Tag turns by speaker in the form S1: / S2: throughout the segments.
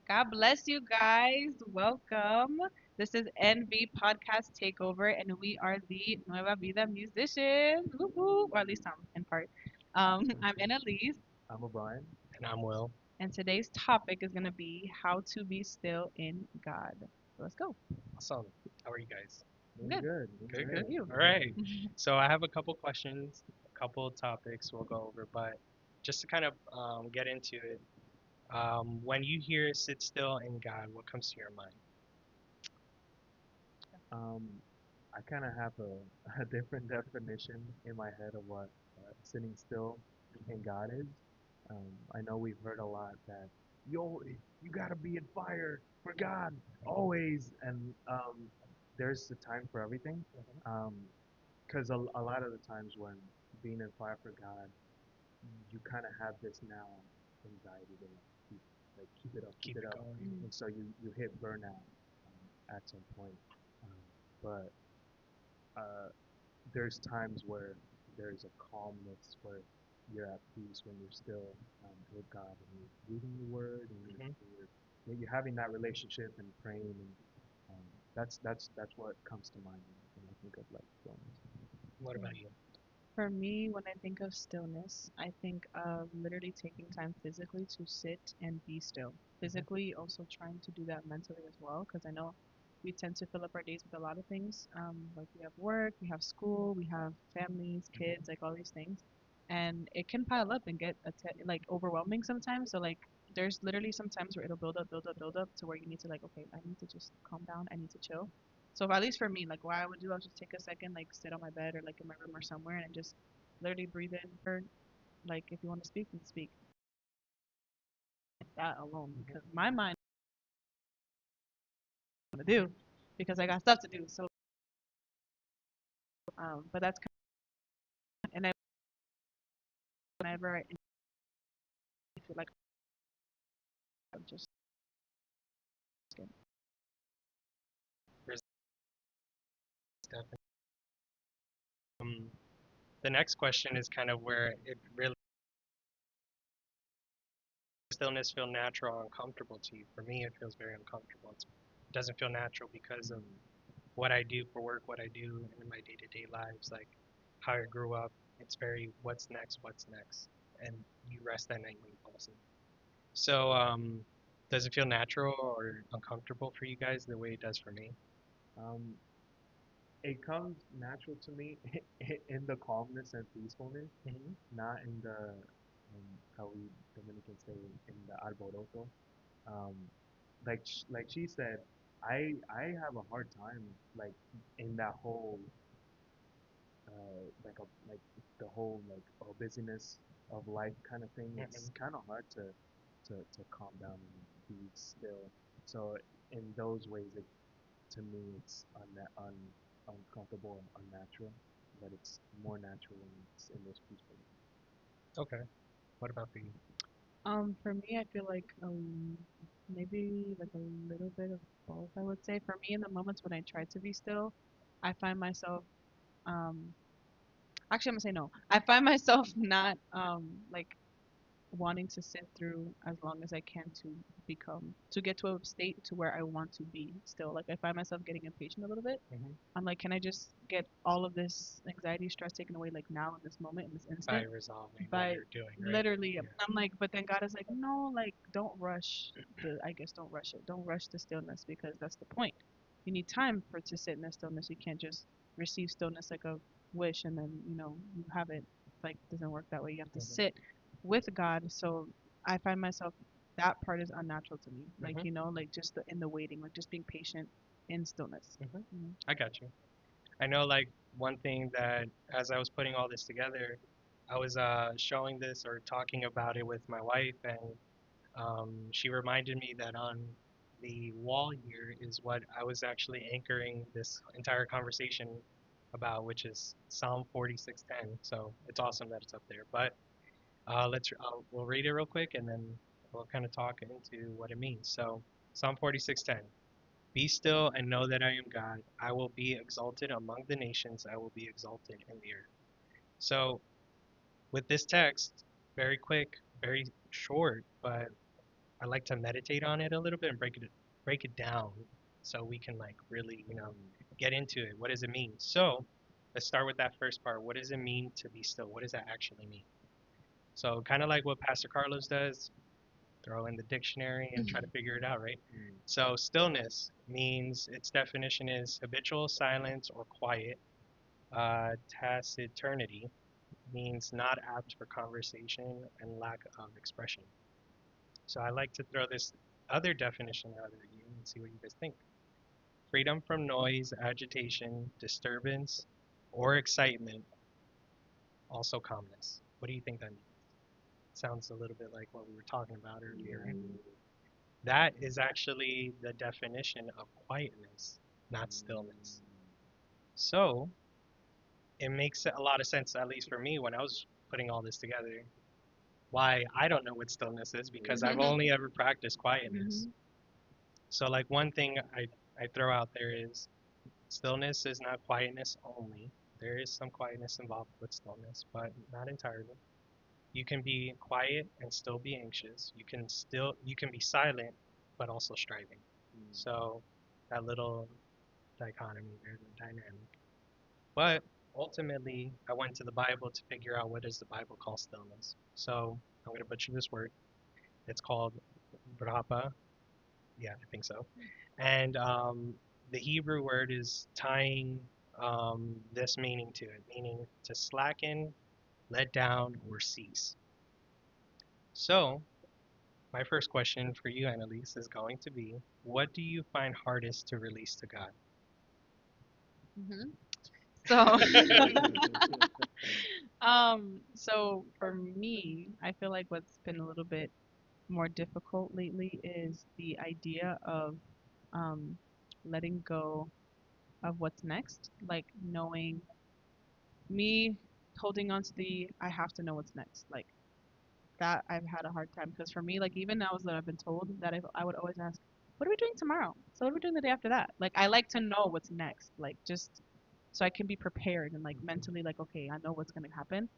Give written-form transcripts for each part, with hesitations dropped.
S1: God bless you guys. Welcome. This is NV Podcast Takeover, and we are the Nueva Vida musicians, woohoo, or at least some in part. I'm Annalise,
S2: I'm O'Brien.
S3: And I'm Will.
S1: and today's topic is going to be how to be still in God. So let's go.
S3: Awesome. How are you guys?
S2: Doing
S1: Good.
S2: good. Doing
S3: Good,
S1: How
S3: good.
S1: are
S2: good.
S1: you?
S3: All right. So I have a couple questions, a couple topics we'll go over, but just to kind of get into it, when you hear sit still in God, what comes to your mind?
S2: Um, I kind of have a different definition in my head of what sitting still in God is. I know we've heard a lot that you gotta be in fire for God always, and there's a time for everything. Um, because a lot of the times when being in fire for God, you kind of have this now anxiety to keep it up, keep
S3: Keep
S2: it
S3: it
S2: up,
S3: going.
S2: and so you hit burnout at some point. Um, but there's times where there's a calmness where you're at peace when you're still with God and you're reading the Word and
S3: Hmm.
S2: you're having that relationship and praying and that's what comes to mind when I think of like stillness.
S3: What
S1: Yeah.
S3: about you?
S1: For me, when I think of stillness, I think of literally taking time physically to sit and be still.
S3: Hmm.
S1: Physically, also trying to do that mentally as well, because I know we tend to fill up our days with a lot of things. Like we have work, we have school, we have families, kids, like all these things, and it can pile up and get like overwhelming sometimes. So like, there's literally some times where it'll build up, build up, build up to where you need to like, okay, I need to just calm down, I need to chill. So at least for me, like what I would do, I'll just take a second, like sit on my bed or like in my room or somewhere, and just literally breathe in for like if you want to speak, then speak. That alone, because
S3: Hmm.
S1: my mind to do because I got stuff to do. So, but that's and I whenever I feel like I'm just
S3: There's definitely. Um, the next question is kind of where it really stillness feel natural or uncomfortable to you. For me, it feels very uncomfortable. It doesn't feel natural because of what I do for work, what I do in my day-to-day lives, like how I grew up. It's very what's next, and you rest that night when you fall asleep. So, does it feel natural or uncomfortable for you guys the way it does for me?
S2: Um, it comes natural to me in the calmness and peacefulness,
S3: Hmm.
S2: not in the how we Dominicans say in the alboroto. Um, like she said, I have a hard time like in that whole like the whole like busyness of life kind of thing. It's
S3: Hmm.
S2: kind of hard to calm down and be still. So in those ways, to me, it's uncomfortable and unnatural. But it's more natural when it's in those peaceful.
S3: Okay. What about for you?
S1: for me, I feel like maybe like a little bit of both. I would say for me, in the moments when I try to be still, I find myself um actually I'm gonna say no. I find myself not like wanting to sit through as long as I can to get to a state to where I want to be still. Like I find myself getting impatient a little bit.
S3: Hmm.
S1: I'm like, can I just get all of this anxiety, stress taken away like now in this moment, in this
S3: By
S1: instant?
S3: resolving what
S1: By
S3: you're doing, right?
S1: literally,
S3: Yeah.
S1: I'm like, but then God is like, no, like don't rush I guess don't rush it. Don't rush the stillness because that's the point. You need time for to sit in the stillness. You can't just receive stillness like a wish and then, you have it. It's like it doesn't work that way. You have to
S3: Hmm.
S1: sit with God. So I find myself that part is unnatural to me. Like,
S3: Hmm.
S1: like just in the waiting, like just being patient in stillness.
S3: Hmm.
S1: You know?
S3: I got you. I know, like, one thing that as I was putting all this together, I was showing this or talking about it with my wife, and she reminded me that on the wall here is what I was actually anchoring this entire conversation about, which is Psalm 46:10. So it's awesome that it's up there. But we'll read it real quick, and then we'll kind of talk into what it means. So Psalm 46:10. Be still and know that I am God. I will be exalted among the nations. I will be exalted in the earth. So with this text, very quick, very short, but I like to meditate on it a little bit and break it down so we can like really, get into it. What does it mean? So let's start with that first part. What does it mean to be still? What does that actually mean? So kind of like what Pastor Carlos does, throw in the dictionary and try to figure it out, right?
S2: Mm.
S3: So stillness means its definition is habitual silence or quiet. Taciturnity means not apt for conversation and lack of expression. So I like to throw this other definition out at you and see what you guys think. Freedom from noise, agitation, disturbance, or excitement, also calmness. What do you think that means? Sounds a little bit like what we were talking about earlier, right? That is actually the definition of quietness, not stillness. So it makes a lot of sense, at least for me, when I was putting all this together, why I don't know what stillness is because I've only ever practiced quietness.
S1: Mhm.
S3: So, like, one thing I throw out there is stillness is not quietness only. There is some quietness involved with stillness, but not entirely. You can be quiet and still be anxious. You can be silent but also striving. So that little dichotomy there, the dynamic. But ultimately, I went to the Bible to figure out what does the Bible call stillness. So I'm going to butcher this word. It's called brapa. Yeah, I think so. And the Hebrew word is tying this meaning to it, meaning to slacken, let down, or cease. So my first question for you, Annalise, is going to be, what do you find hardest to release to God?
S1: Mhm. So, so for me, I feel like what's been a little bit more difficult lately is the idea of um, letting go of what's next, like knowing me holding on to the I have to know what's next, like that I've had a hard time because for me, like even now that I've been told that I would always ask, what are we doing tomorrow? So what are we doing the day after that? Like I like to know what's next, like just so I can be prepared and like mentally like okay, I know what's gonna happen.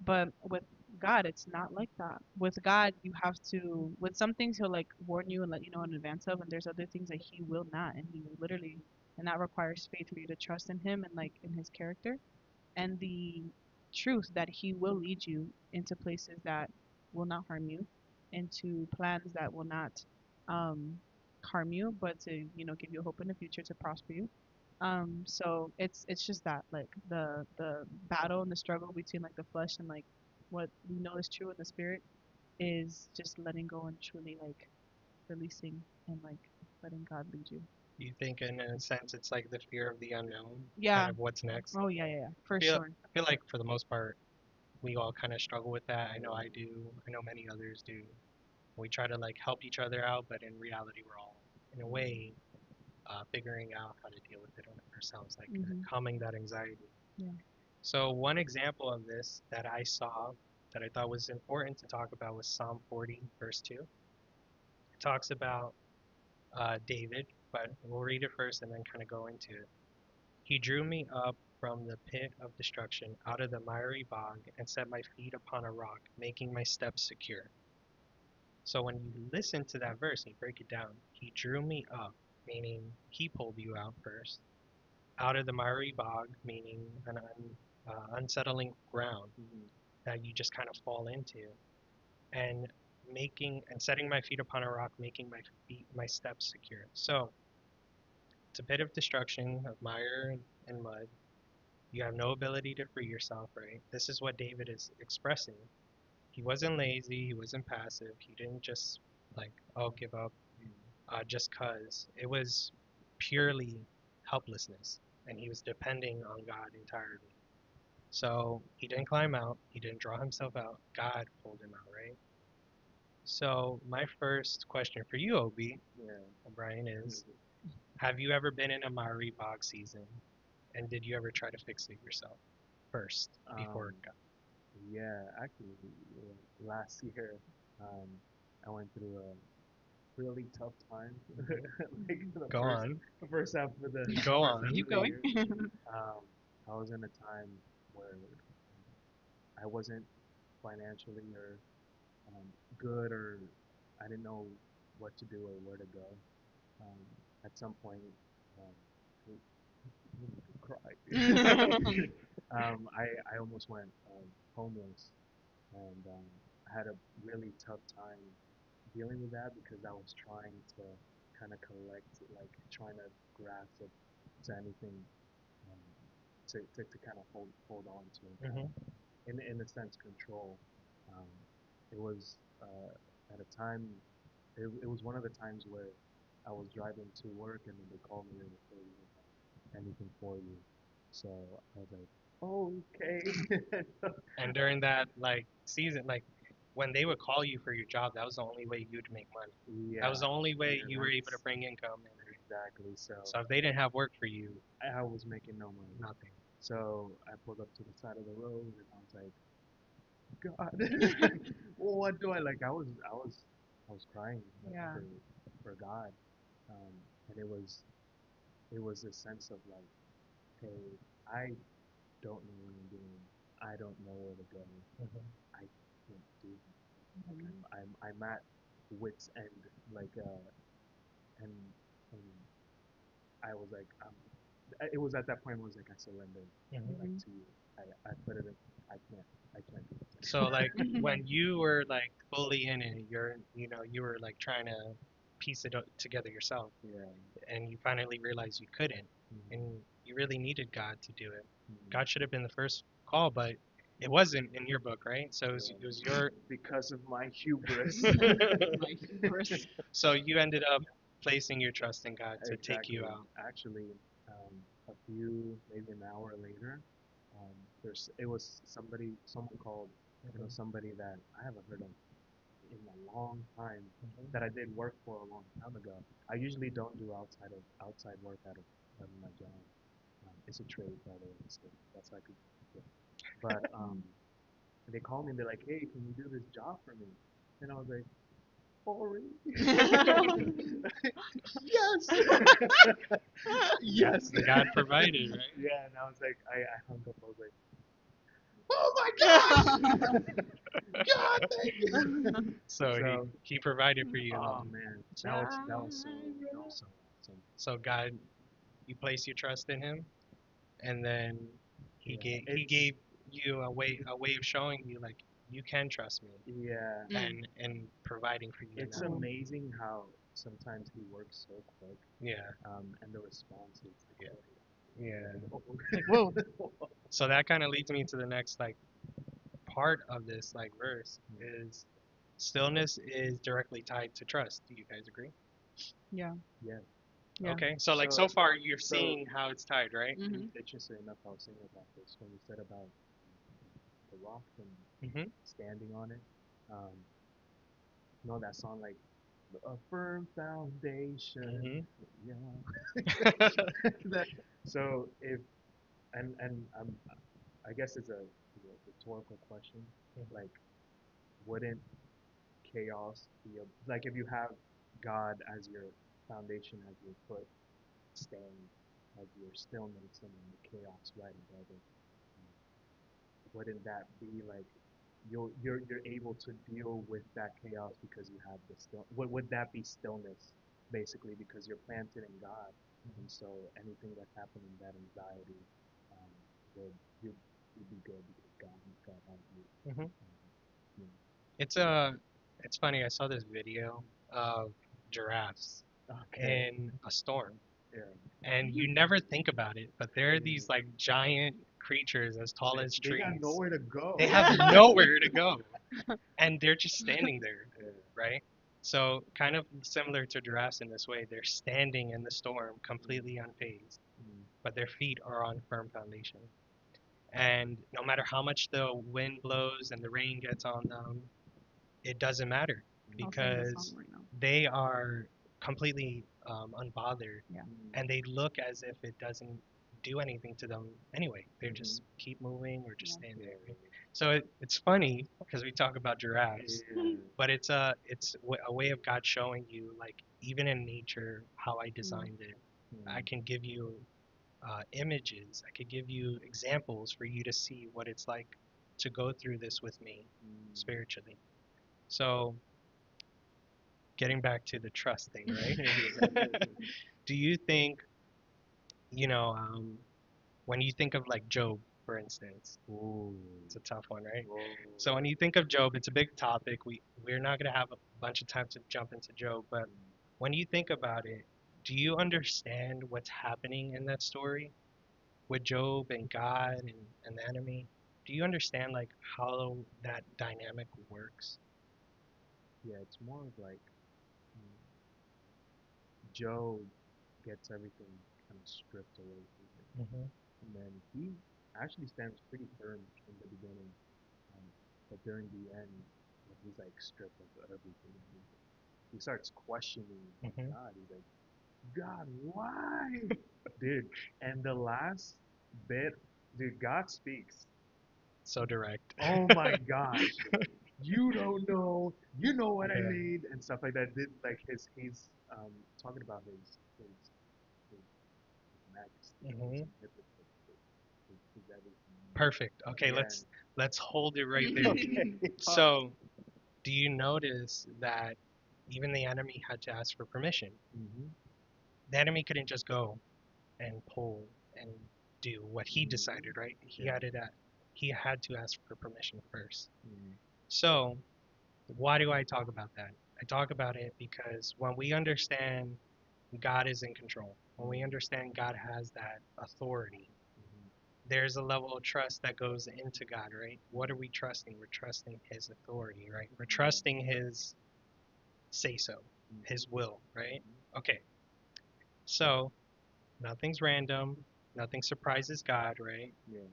S1: But with God, it's not like that. With God, you have to. With some things, He'll like warn you and let you know in advance of, and there's other things that He will not, and He will literally, and that requires faith for you to trust in Him and like in His character and the truth that He will lead you into places that will not harm you, into plans that will not um, harm you, but to give you hope in the future to prosper you. So it's just that like the battle and the struggle between like the flesh and like what we know is true in the spirit is just letting go and truly like releasing and like letting God lead you.
S3: You think, in a sense, it's like the fear of the unknown, kind
S1: Yeah.
S3: of what's next?
S1: Oh yeah, yeah, yeah.
S3: I
S1: For
S3: feel,
S1: sure.
S3: I feel like for the most part, we all kind of struggle with that. I know I do. I know many others do. We try to like help each other out, but in reality, we're all, in a way, figuring out how to deal with it ourselves, like
S1: Mhm.
S3: calming that anxiety.
S1: Yeah.
S3: So one example of this that I saw that I thought was important to talk about was Psalm 40, verse 2. It talks about David, but we'll read it first and then kind of go into it. He drew me up from the pit of destruction, out of the miry bog, and set my feet upon a rock, making my steps secure. So when you listen to that verse and you break it down, he drew me up, meaning he pulled you out first, out of the miry bog, meaning an unsettling ground that you just kind of fall into, and making and setting my feet upon a rock, making my steps secure. So it's a pit of destruction, of mire and mud. You have no ability to free yourself, right? This is what David is expressing. He wasn't lazy, he wasn't passive, he didn't just like, oh, give up just cause. It was purely helplessness, and he was depending on God entirely. So he didn't climb out, he didn't draw himself out. God pulled him out, right? So my first question for you, Obi,
S2: Yeah.
S3: O'Brien, is have you ever been in a Maori bog season? And did you ever try to fix it yourself first before
S2: Um,
S3: God?
S2: yeah, actually, last year, um, I went through a really tough time. Like
S3: Go on.
S2: the first half of the
S3: Go
S2: first half
S3: on.
S2: of
S1: Keep
S2: the
S1: going.
S2: year. I was in a time where I wasn't financially or good, or I didn't know what to do or where to go. Um, at some point, um, cry. I almost went homeless, and I had a really tough time dealing with that because I was trying to kind of collect, like trying to grasp it to anything, um, to kind of hold on to and kind of,
S3: Mhm.
S2: in a sense, control. Um, it was at a time, it was one of the times where I was driving to work and then they called me and they said, we don't have anything for you. So I was like, okay.
S3: And during that like season, like when they would call you for your job, that was the only way you'd make money. That was
S2: Yeah,
S3: the only way
S2: yeah,
S3: you were able to
S2: that's
S3: bring income. And
S2: exactly. So
S3: so if they didn't have work for you,
S2: I was making no money.
S3: nothing.
S2: So I pulled up to the side of the road and I was like, God, well, what do I like? I was crying like,
S1: Yeah.
S2: for God, um, and it was a sense of like, hey, I don't know what I'm doing. I don't know where to go.
S3: Mhm.
S2: I can't do it. Like
S1: Mhm.
S2: I'm at wit's end. Like and and I was like it was at that point where I was like I surrendered
S3: Mhm.
S2: like
S1: Mhm.
S2: to you. I put it in. I can't. I can't do it.
S3: So like when you were like fully in it, you were like trying to piece it together yourself,
S2: Yeah.
S3: and you finally realized you couldn't,
S2: Mm-hmm.
S3: and you really needed God to do it.
S2: Mm-hmm.
S3: God should have been the first call, but it wasn't in your book, right? So it was
S2: Yeah.
S3: your.
S2: Because of my hubris.
S1: My hubris.
S3: So you ended up placing your trust in God to take you
S2: Exactly.
S3: out.
S2: Actually, a few, maybe an hour later, it was someone called,
S3: Mhm.
S2: somebody that I haven't heard of in a long time
S3: Mhm.
S2: that I did work for a long time ago. I usually don't do outside work out of my job. It's a trade, by the way, so that's how I could. Yeah. But they called me and they're like, "Hey, can you do this job for me?" And I was like, "Oh, really?" Yes. Yes.
S3: The God provided, right?
S2: Yeah, and I was like, I hung up. I was like, oh my God, God, thank you.
S3: So he
S2: So,
S3: he provided for you, huh?
S2: oh man, that was so awesome.
S3: So God, you place your trust in Him, and then
S2: Yeah,
S3: He gave you a way of showing you like you can trust me,
S2: yeah,
S1: Mm.
S3: and providing for you in
S2: it's
S3: that.
S1: Mhm.
S2: amazing how sometimes he works so quick,
S3: Yeah,
S2: and the response is
S3: yeah,
S2: like,
S3: yeah.
S2: oh,
S1: Like, whoa.
S3: So that kind of leads me to the next like part of this like verse is stillness is directly tied to trust. Do you guys agree?
S1: Yeah.
S2: yeah.
S1: Yeah.
S3: Okay, so like
S2: So,
S3: so far you're
S2: so
S3: seeing how it's tied, right?
S1: Mhm.
S2: interesting enough, I was thinking about this when you said about the rock and
S3: Mhm.
S2: standing on it. Um, you know that song like a firm foundation.
S3: Mhm.
S2: Yeah. That, so if and I guess it's a rhetorical question. Like, wouldn't chaos be like if you have God as your foundation, as your foot stand, as your stillness, and then the chaos right above it? um, wouldn't that be like you're able to deal with that chaos because you have the still would that be stillness basically because you're planted in God, and so anything that's happening, that anxiety, um, would you you'd be good because God has you.
S3: Mhm.
S2: You
S3: It's it's funny. I saw this video of giraffes
S2: Okay.
S3: in a storm,
S2: Yeah.
S3: and you never think about it, but they're these like giant creatures as tall as
S2: They got
S3: trees.
S2: nowhere to go.
S3: They have nowhere to go, and they're just standing there,
S2: Yeah.
S3: right? So kind of similar to giraffes in this way, they're standing in the storm completely unfazed,
S2: Mm,
S3: but their feet are on firm foundation. And no matter how much the wind blows and the rain gets on them, it doesn't matter
S1: I'll sing the song
S3: because
S1: right now.
S3: they are completely unbothered,
S1: Yeah.
S2: mm,
S3: and they look as if it doesn't do anything to them anyway. They
S2: mm-hmm.
S3: just keep moving or just
S1: Yeah.
S3: stand
S2: Yeah.
S3: there. Right? So it's funny because we talk about giraffes,
S2: Yeah.
S3: but it's a way of God showing you like even in nature how I
S1: Mm.
S3: designed it. I
S2: Mm,
S3: can give you images. I could give you examples for you to see what it's like to go through this with me
S2: mm,
S3: spiritually. So getting back to the trust thing, right?
S2: Yeah.
S3: Do you think, you know, when you think of like Job, for instance,
S2: Ooh.
S3: it's a tough one, right?
S2: Whoa.
S3: So when you think of Job, it's a big topic. We're not gonna have a bunch of time to jump into Job, but when you think about it, do you understand what's happening in that story with Job and God and the enemy? Do you understand like how that dynamic works?
S2: Yeah, it's more of like mm, Joe gets everything kind of stripped away from him,
S3: Hmm.
S2: and then he actually stands pretty firm in the beginning, um, but during the end, when he's like stripped of everything, he starts questioning
S3: Hmm.
S2: God. He's like, God, why, dude? And the last bit, dude, God speaks.
S3: So direct.
S2: Oh my gosh, you don't know, you know what I
S3: Yeah.
S2: made, and stuff like that. Did like he's talking about his majesty, his
S3: Hmm.
S2: omnipotence, his everything.
S3: Perfect. Okay,
S2: Yeah.
S3: let's hold it right there.
S2: Okay.
S3: So, do you notice that even the enemy had to ask for permission?
S2: Mhm.
S3: The enemy couldn't just go and pull and do what he
S2: Mhm.
S3: decided, right?
S2: Yeah.
S3: He had to ask for permission first.
S2: Mhm.
S3: So, why do I talk about that? I talk about it because when we understand God is in control, when we understand God has that authority,
S2: Mhm.
S3: there's a level of trust that goes into God, right? What are we trusting? We're trusting His authority, right? We're trusting His say so,
S2: Mhm.
S3: His will, right?
S2: Mhm.
S3: Okay, so nothing's random, nothing surprises God, right?
S2: Yeah.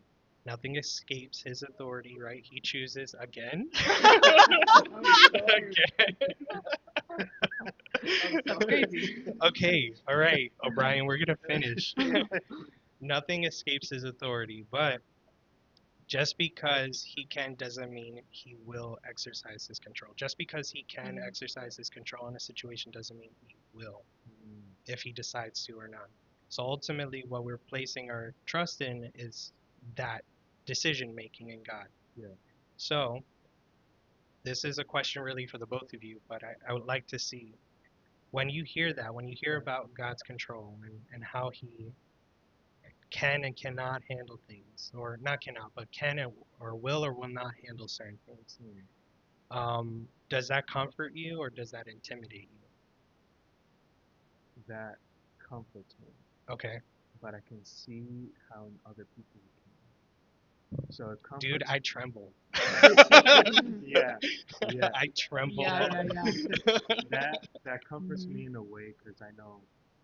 S3: Nothing escapes His authority, right? He chooses again.
S2: I'm sorry.
S3: Again.
S2: I'm
S1: That's
S2: sorry.
S1: crazy.
S3: Okay, all right, O'Brien, we're gonna finish. Nothing escapes His authority, but just because he can doesn't mean he will exercise his control. Just because he can
S1: Mhm.
S3: exercise his control in a situation doesn't mean he will
S2: Mm.
S3: if he decides to or not. So ultimately, what we're placing our trust in is that decision making in God.
S2: Yeah.
S3: So this is a question really for the both of you, but I would like to see when you hear that, when you hear about God's control and how he can and cannot handle things, or not cannot, but can or will not handle certain things.
S2: Mm.
S3: Does that comfort you or does that intimidate you?
S2: That comforts me,
S3: Okay,
S2: but I can see how in other people it can. So it
S3: dude,
S2: comforts.
S3: I tremble.
S2: Yeah. Yeah.
S3: I tremble.
S1: Yeah,
S2: That
S1: yeah, yeah.
S2: that comforts
S1: Mhm.
S2: me in a way because I know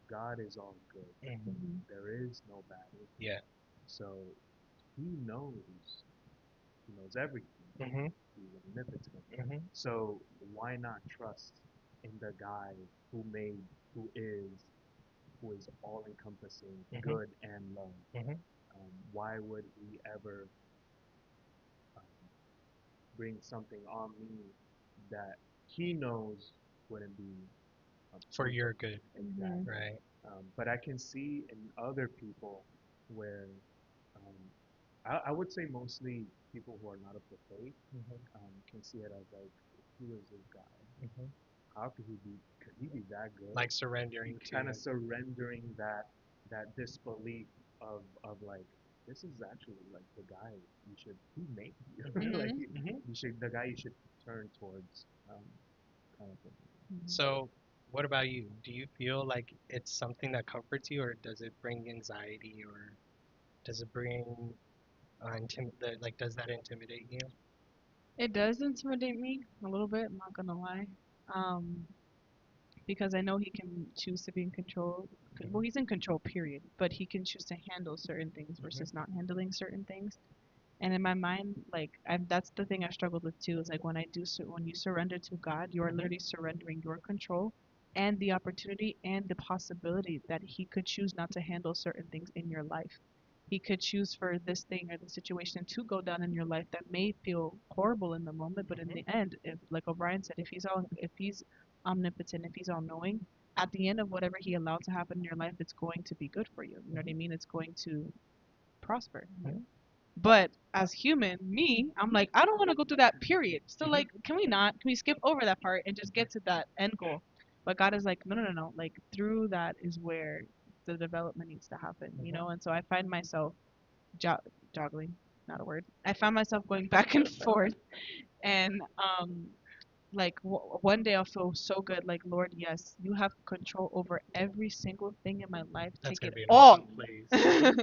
S2: God is all good.
S3: Mhm.
S1: Mhm.
S2: There is no bad in Him.
S3: Yeah.
S2: So He knows. He knows everything.
S3: Mhm.
S2: He's omnipotent.
S3: Mhm.
S2: So why not trust in the guy who made, who is all encompassing,
S3: Mhm.
S2: good and love?
S3: Mhm.
S2: Why would He ever um, bring something on me that He knows wouldn't be
S3: For
S2: fruitful?
S3: your good,
S1: Mhm.
S2: Exactly.
S3: right?
S2: But I can see in other people where um, I would say mostly people who are not of the faith
S3: Mhm.
S2: can see it as like, who is this guy?
S3: Mhm.
S2: How could he be? Could he be that good?
S3: Like surrendering
S2: Kind
S3: to.
S2: of surrendering that disbelief of like, this is actually like the guy you should, he made you.
S3: Mhm.
S2: Like
S1: Mhm.
S3: Mhm.
S2: you should, the guy you should turn towards, kind of thing.
S1: Mhm.
S3: So, what about you? Do you feel like it's something that comforts you, or does it bring anxiety, or does it bring like does that intimidate you?
S1: It does intimidate me a little bit, I'm not gonna lie. Um, because I know he can choose to be in control. Well,
S3: Mhm.
S1: he's in control, period. But he can choose to handle certain things
S3: Mhm.
S1: versus not handling certain things. And in my mind, like that's the thing I struggled with too. Is like when when you surrender to God, you are
S3: Mhm.
S1: literally surrendering your control and the opportunity and the possibility that He could choose not to handle certain things in your life. He could choose for this thing or the situation to go down in your life that may feel horrible in the moment, but in
S3: Mhm.
S1: the end, if like O'Brien said, if he's omnipotent, if he's all knowing, at the end of whatever he allowed to happen in your life, it's going to be good for you. You know what I
S3: Mhm.
S1: mean? It's going to prosper.
S3: Mhm.
S1: But as human, me, I'm like, I don't want to go through that period. So
S3: Mhm.
S1: like, can we not? Can we skip over that part and just get to that end goal? But God is like, no, no, no, no. Like through that is where the development needs to happen, you
S3: Mhm.
S1: know. And so I find myself jo- joggling, not a word. I find myself going back and forth, and like one day I'll feel so good, like Lord, yes, you have control over every single thing in my life.
S3: That's
S1: Take
S3: gonna
S1: it
S3: be an
S1: all.
S3: awesome place.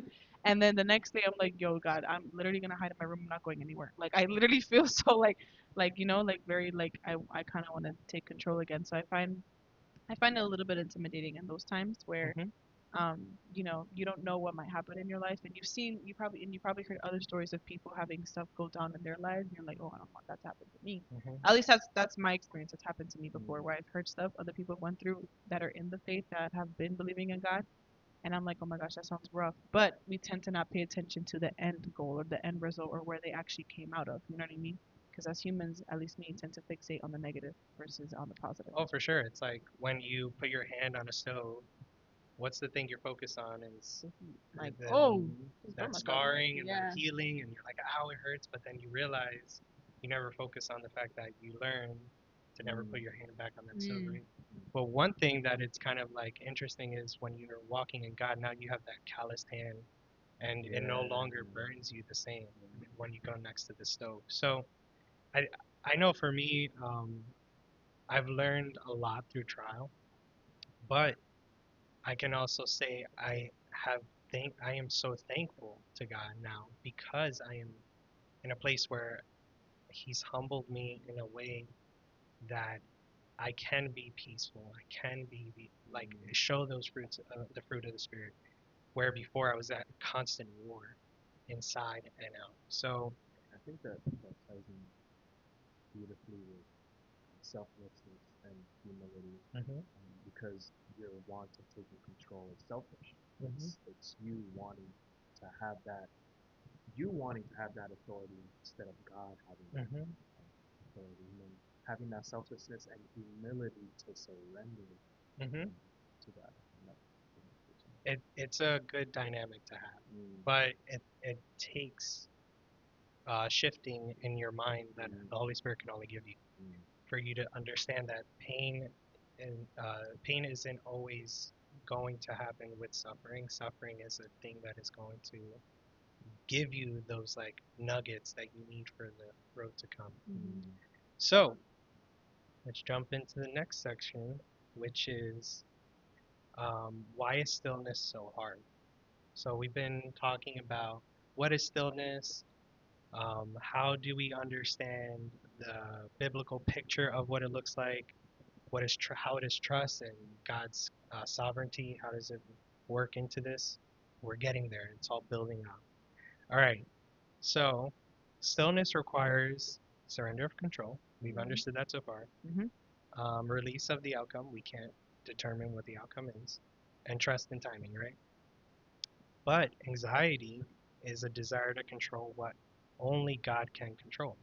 S1: And then the next day I'm like, yo, God, I'm literally gonna hide in my room. I'm not going anywhere. Like I literally feel so like you know, like very like I kind of want to take control again. So I find it a little bit intimidating in those times where
S3: Mhm.
S1: you know, you don't know what might happen in your life, and you probably heard other stories of people having stuff go down in their lives, and you're like, oh, I don't want that to happen to me.
S3: Mhm.
S1: At least that's my experience. It's happened to me before,
S2: Mm.
S1: where I've heard stuff other people went through that are in the faith that have been believing in God, and I'm like, oh my gosh, that sounds rough. But we tend to not pay attention to the end goal or the end result or where they actually came out of. You know what I mean? Because as humans, at least me, tend to fixate on the negative versus on the positive.
S3: Oh, for sure. It's like when you put your hand on a stove, what's the thing you're focused on is
S1: Like,
S3: the,
S1: oh,
S2: Mhm.
S1: just burn
S3: that
S1: myself.
S3: scarring and the
S1: Yeah.
S3: healing, and you're like, ow, it hurts, but then you realize you never focus on the fact that you learn to never put
S2: Mm.
S3: your hand back on that stove,
S1: Mm.
S3: right? But one thing that it's kind of like interesting is when you're walking in God, now you have that calloused hand, and it no
S2: Yeah.
S3: longer burns you the same when you go next to the stove. So I I know for me, I've learned a lot through trial, but I can also say I am so thankful to God now because I am in a place where He's humbled me in a way that I can be peaceful. I can be like show those fruits, the fruit of the Spirit, where before I was at constant war inside and out. So,
S2: I think that ties in beautifully with selflessness and humility,
S3: hmm
S2: because your want of taking control is selfish.
S3: hmm
S2: It's you wanting to have that you wanting to have that authority instead of God having that
S3: hmm
S2: authority, and then having that selflessness and humility to surrender
S3: hmm
S2: to God. And that,
S3: it's a good dynamic to have,
S2: mm,
S3: but it takes shifting in your mind that
S2: mm,
S3: the Holy Spirit can only give you
S2: mm,
S3: for you to understand that pain isn't always going to happen with suffering. Suffering is a thing that is going to give you those like nuggets that you need for the road to come.
S1: Mhm.
S2: mm,
S3: So let's jump into the next section, which is why is stillness so hard? So we've been talking about what is stillness, how do we understand the biblical picture of what it looks like, how it is trust and God's sovereignty, how does it work into this? We're getting there. It's all building up. All right. So stillness requires surrender of control. We've
S1: Mhm.
S3: understood that so far.
S1: Mhm.
S3: Release of the outcome. We can't determine what the outcome is, and trust in timing. Right. But anxiety is a desire to control what only God can control.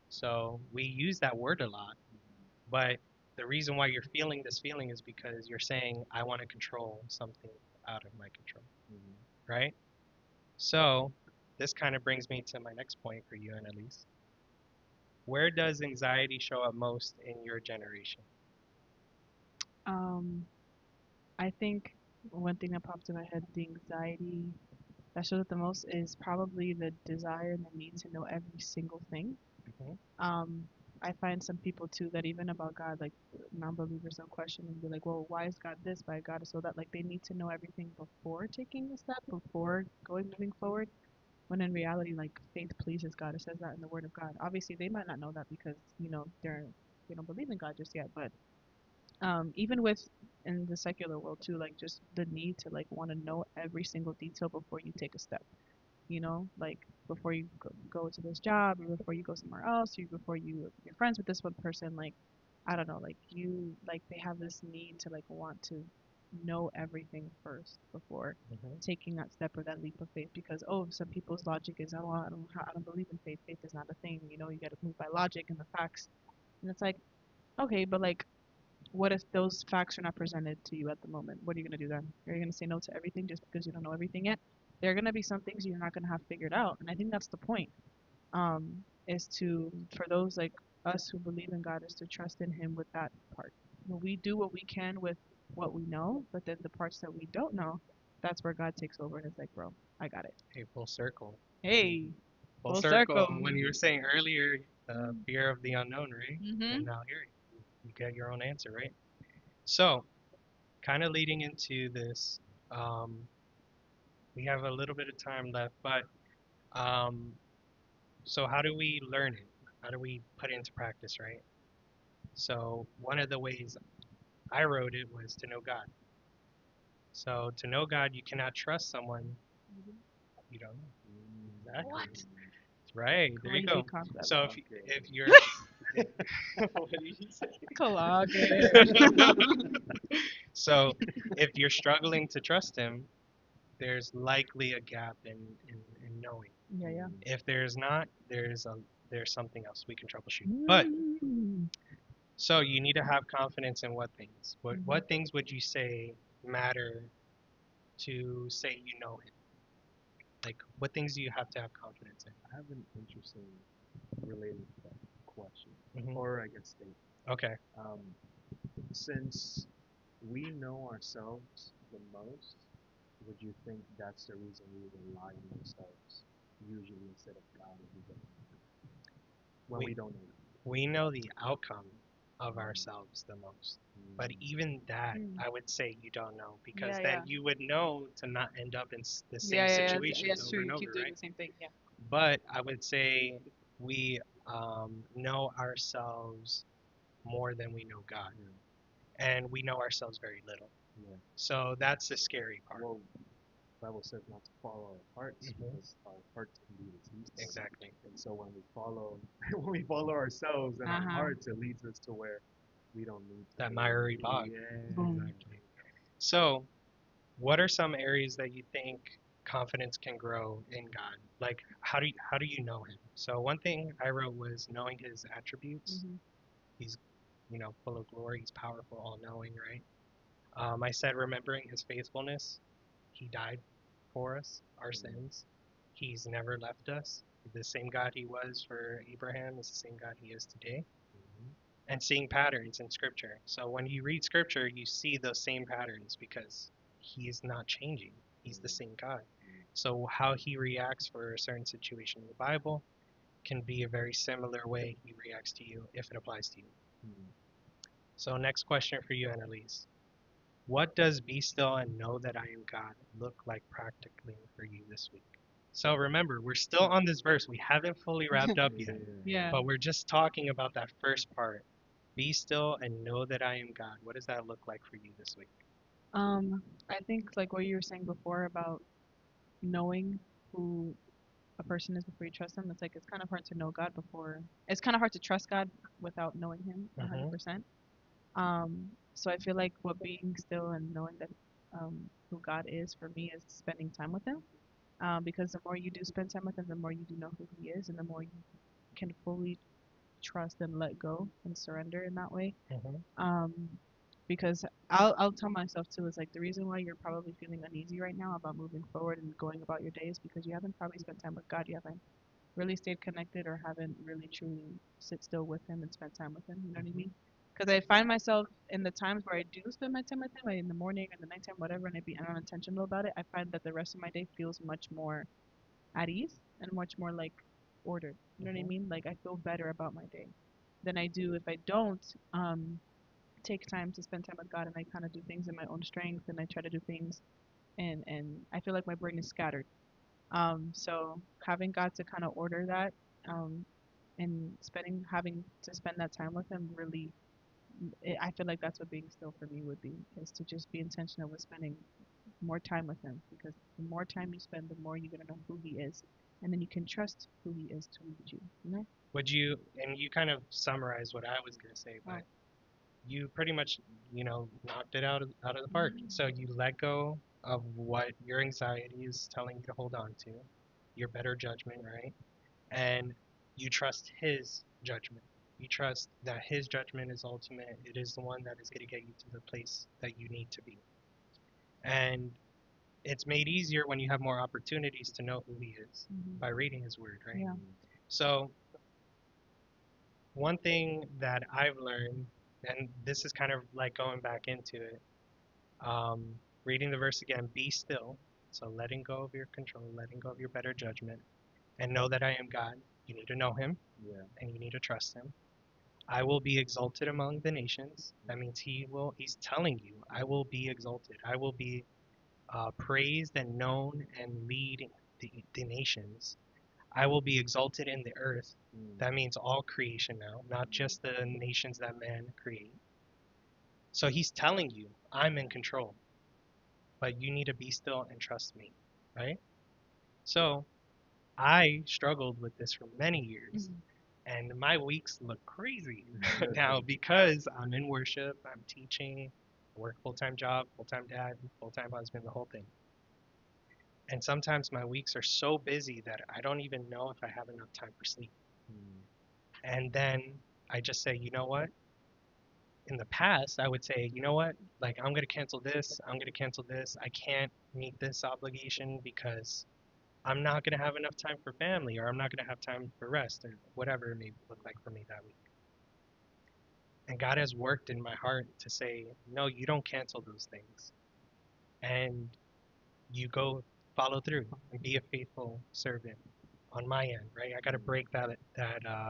S3: So we use that word a lot, but the reason why you're feeling this feeling is because you're saying, I want to control something out of my control,
S2: mm.
S3: right? So this kind of brings me to my next point for you, Annalise. Where does anxiety show up most in your generation?
S1: Um, I think one thing that popped in my head, the anxiety that shows up the most is probably the desire and the need to know every single thing.
S3: hmm
S1: Um, I find some people too that even about God, like non-believers, will question and be like, "Well, why is God this? Why God is so that?" Like they need to know everything before taking a step, before moving forward. When in reality, like faith pleases God. It says that in the Word of God. Obviously, they might not know that because they don't believe in God just yet. But even with in the secular world too, like just the need to like want to know every single detail before you take a step, you know, like before you go to this job or before you go somewhere else, or before you're friends with this one person, like I don't know, like you like they have this need to like want to know everything first before
S3: hmm
S1: taking that step or that leap of faith, because oh, some people's logic is, oh, I don't believe in faith, faith is not a thing, you know, you got to move by logic and the facts. And it's like, okay, but like what if those facts are not presented to you at the moment? What are you going to do then? Are you going to say no to everything just because you don't know everything yet? There are going to be some things you're not going to have figured out. And I think that's the point, is to, for those like us who believe in God, is to trust in Him with that part. You know, we do what we can with what we know, but then the parts that we don't know, that's where God takes over and is like, bro, I got it.
S3: Hey, full circle.
S1: Hey,
S3: Full
S1: full
S3: circle.
S1: circle.
S3: When you were saying earlier, fear of the unknown, right?
S1: Mhm.
S3: And now here you get your own answer, right? So, kind of leading into this, um, we have a little bit of time left, but um, so how do we learn it? How do we put it into practice, right? So, one of the ways I wrote it was to know God. So, to know God, you cannot trust someone you don't know. Exactly.
S1: What?
S3: That's right. There you
S1: Crazy
S3: go.
S1: concept.
S3: So
S2: Okay.
S3: if you're what did you say?
S1: Clogging.
S3: So if you're struggling to trust him, there's likely a gap in knowing.
S1: Yeah, yeah.
S3: If there's not, there's something else we can troubleshoot. But
S1: Mm.
S3: so you need to have confidence in what things. What
S1: Mhm.
S3: what things would you say matter to say you know him? Like what things do you have to have confidence in?
S2: I have an interesting related to that question,
S3: Hmm.
S2: or I guess statement.
S3: Okay.
S2: Um, since we know ourselves the most, would you think that's the reason we rely on ourselves usually instead of God when we don't when we
S3: We
S2: don't know
S3: we know the outcome of ourselves the most. But
S2: God?
S3: even that,
S1: Mm.
S3: I would say you don't know because
S1: Yeah,
S3: then
S1: yeah.
S3: you would know to not end up in the
S1: Yeah,
S3: same
S1: yeah, yeah.
S3: situations
S1: It's
S3: over
S1: true.
S3: and
S1: You
S3: over,
S1: keep doing
S3: right?
S1: the same thing. Yeah.
S3: But I would say we know ourselves more than we know God, and we know ourselves very little.
S2: Yeah.
S3: So that's the scary part.
S2: Well, Bible says not to follow our hearts
S3: Mhm.
S2: because our hearts can be deceitful.
S3: Exactly.
S2: And so when we follow when we follow ourselves and our
S1: Uh-huh.
S2: hearts, it leads us to where we don't need to.
S3: That
S2: be.
S3: miry bog.
S2: Yeah.
S1: Boom.
S3: Exactly. So, what are some areas that you think confidence can grow in God? Like, how do you know Him? So one thing I wrote was knowing His attributes.
S1: Mhm.
S3: He's, full of glory. He's powerful, all-knowing, right? I said remembering His faithfulness. He died for us, our sins. He's never left us. The same God He was for Abraham is the same God He is today.
S2: Mhm.
S3: And seeing patterns in Scripture. So when you read Scripture, you see those same patterns because He's not changing. He's the same God. So how He reacts for a certain situation in the Bible can be a very similar way He reacts to you if it applies to you.
S2: Mhm.
S3: So next question for you, Annalise. What does be still and know that I am God look like practically for you this week? So remember, we're still on this verse. We haven't fully wrapped up yet,
S1: Yeah.
S3: but we're just talking about that first part. Be still and know that I am God. What does that look like for you this week?
S1: I think like what you were saying before about knowing who a person is before you trust them. It's like it's kind of hard to know God before. It's kind of hard to trust God without knowing Him
S3: Hmm.
S1: 100%. So I feel like what being still and knowing that who God is for me is spending time with Him. Because the more you do spend time with Him, the more you do know who He is, and the more you can fully trust and let go and surrender in that way.
S3: Hmm.
S1: Um, because I'll tell myself too is like the reason why you're probably feeling uneasy right now about moving forward and going about your day is because you haven't probably spent time with God. You haven't really stayed connected or haven't really truly sit still with Him and spend time with Him. You know what I mean? Because I find myself in the times where I do spend my time with Him, like in the morning or the nighttime, whatever, and I'm unintentional about it. I find that the rest of my day feels much more at ease and much more like ordered. You know what I
S3: Hmm.
S1: mean? Like I feel better about my day than I do if I don't take time to spend time with God and I kind of do things in my own strength and I try to do things and I feel like my brain is scattered. So having God to kind of order that um, and having to spend that time with Him really, I feel like that's what being still for me would be is to just be intentional with spending more time with Him because the more time you spend, the more you're gonna know who He is, and then you can trust who He is to lead you. You know?
S3: Would you, and you kind of summarized what I was going to say,
S1: Oh.
S3: but you pretty much, knocked it out of the park. So you let go of what your anxiety is telling you to hold on to, your better judgment, right? And you trust His judgment. You trust that His judgment is ultimate. It is the one that is going to get you to the place that you need to be. And it's made easier when you have more opportunities to know who He is
S1: Hmm.
S3: by reading His Word, right?
S1: Yeah.
S3: So, one thing that I've learned and this is kind of like going back into it. Um, Reading the verse again, be still. So letting go of your control, letting go of your better judgment, and know that I am God. You need to know Him,
S2: Yeah.
S3: and you need to trust Him. I will be exalted among the nations. That means He's telling you, I will be exalted. I will be praised and known and lead the nations. I will be exalted in the earth.
S2: Mm.
S3: That means all creation now, not just the nations that man create. So he's telling you, I'm in control, but you need to be still and trust me, right? So I struggled with this for many years, and my weeks look crazy now because I'm in worship, I'm teaching, I work full-time job, full-time dad, full-time husband, the whole thing. And sometimes my weeks are so busy that I don't even know if I have enough time for sleep.
S2: Mm.
S3: And then I just say, you know what? In the past, I would say, you know what? Like, I'm going to cancel this. I'm going to cancel this. I can't meet this obligation because I'm not going to have enough time for family or I'm not going to have time for rest or whatever it may look like for me that week. And God has worked in my heart to say, no, you don't cancel those things. And you go follow through and be a faithful servant on my end, right? I got to break that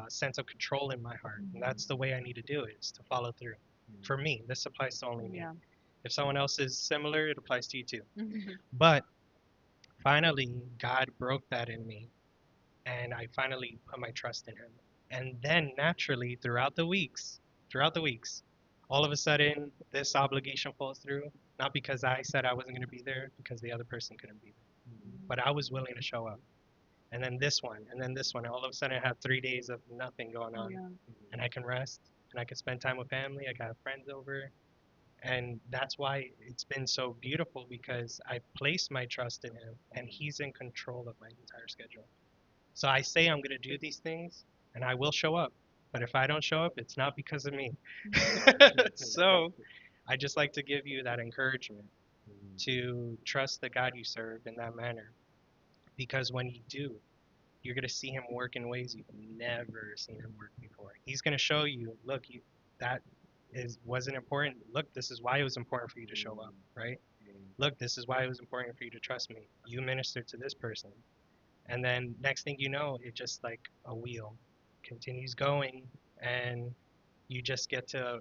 S3: sense of control in my heart, and that's the way I need to do it, is to follow through. For me, this applies to only me.
S1: Yeah.
S3: If someone else is similar, it applies to you too.
S1: Mhm.
S3: But finally, God broke that in me, and I finally put my trust in Him. And then naturally, throughout the weeks, all of a sudden, this obligation falls through. Not because I said I wasn't going to be there, because the other person couldn't be there. But I was willing to show up. And then this one, and then this one. And all of a sudden, I have 3 days of nothing going on,
S1: Yeah.
S3: and I can rest, and I can spend time with family. I got friends over, and that's why it's been so beautiful because I place my trust in Him, and He's in control of my entire schedule. So I say I'm going to do these things, and I will show up. But if I don't show up, it's not because of me. So I just like to give you that encouragement
S2: Mm.
S3: to trust the God you serve in that manner. Because when you do, you're going to see Him work in ways you've never seen Him work before. He's going to show you, look, that wasn't important. Look, this is why it was important for you to show up, right? Look, this is why it was important for you to trust me. You ministered to this person. And then next thing you know, it just like a wheel continues going, and you just get to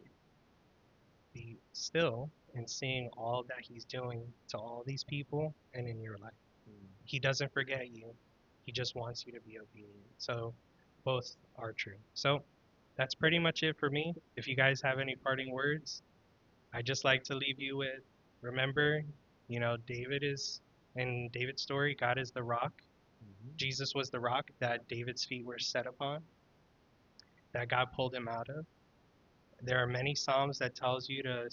S3: be still and seeing all that He's doing to all these people and in your life.
S2: Mm.
S3: He doesn't forget you. He just wants you to be obedient. So both are true. So that's pretty much it for me. If you guys have any parting words, I just like to leave you with, remember, David is in David's story, God is the rock.
S2: Mhm.
S3: Jesus was the rock that David's feet were set upon, that God pulled him out of. There are many Psalms that tells you to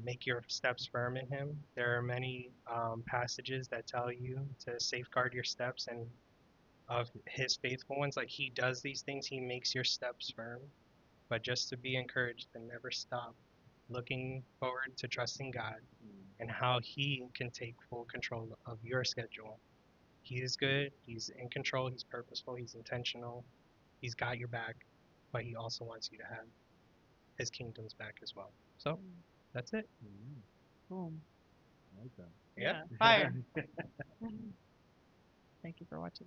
S3: make your steps firm in Him. There are many passages that tell you to safeguard your steps and of His faithful ones. Like He does these things, He makes your steps firm. But just to be encouraged and never stop looking forward to trusting God
S2: Mm.
S3: and how He can take full control of your schedule. He is good, He's in control, He's purposeful, He's intentional, He's got your back, but He also wants you to have His kingdom's back as well. So that's it.
S2: Mm.
S1: Boom.
S2: I like that.
S3: Yeah.
S1: Yeah. Fire. Thank you for watching.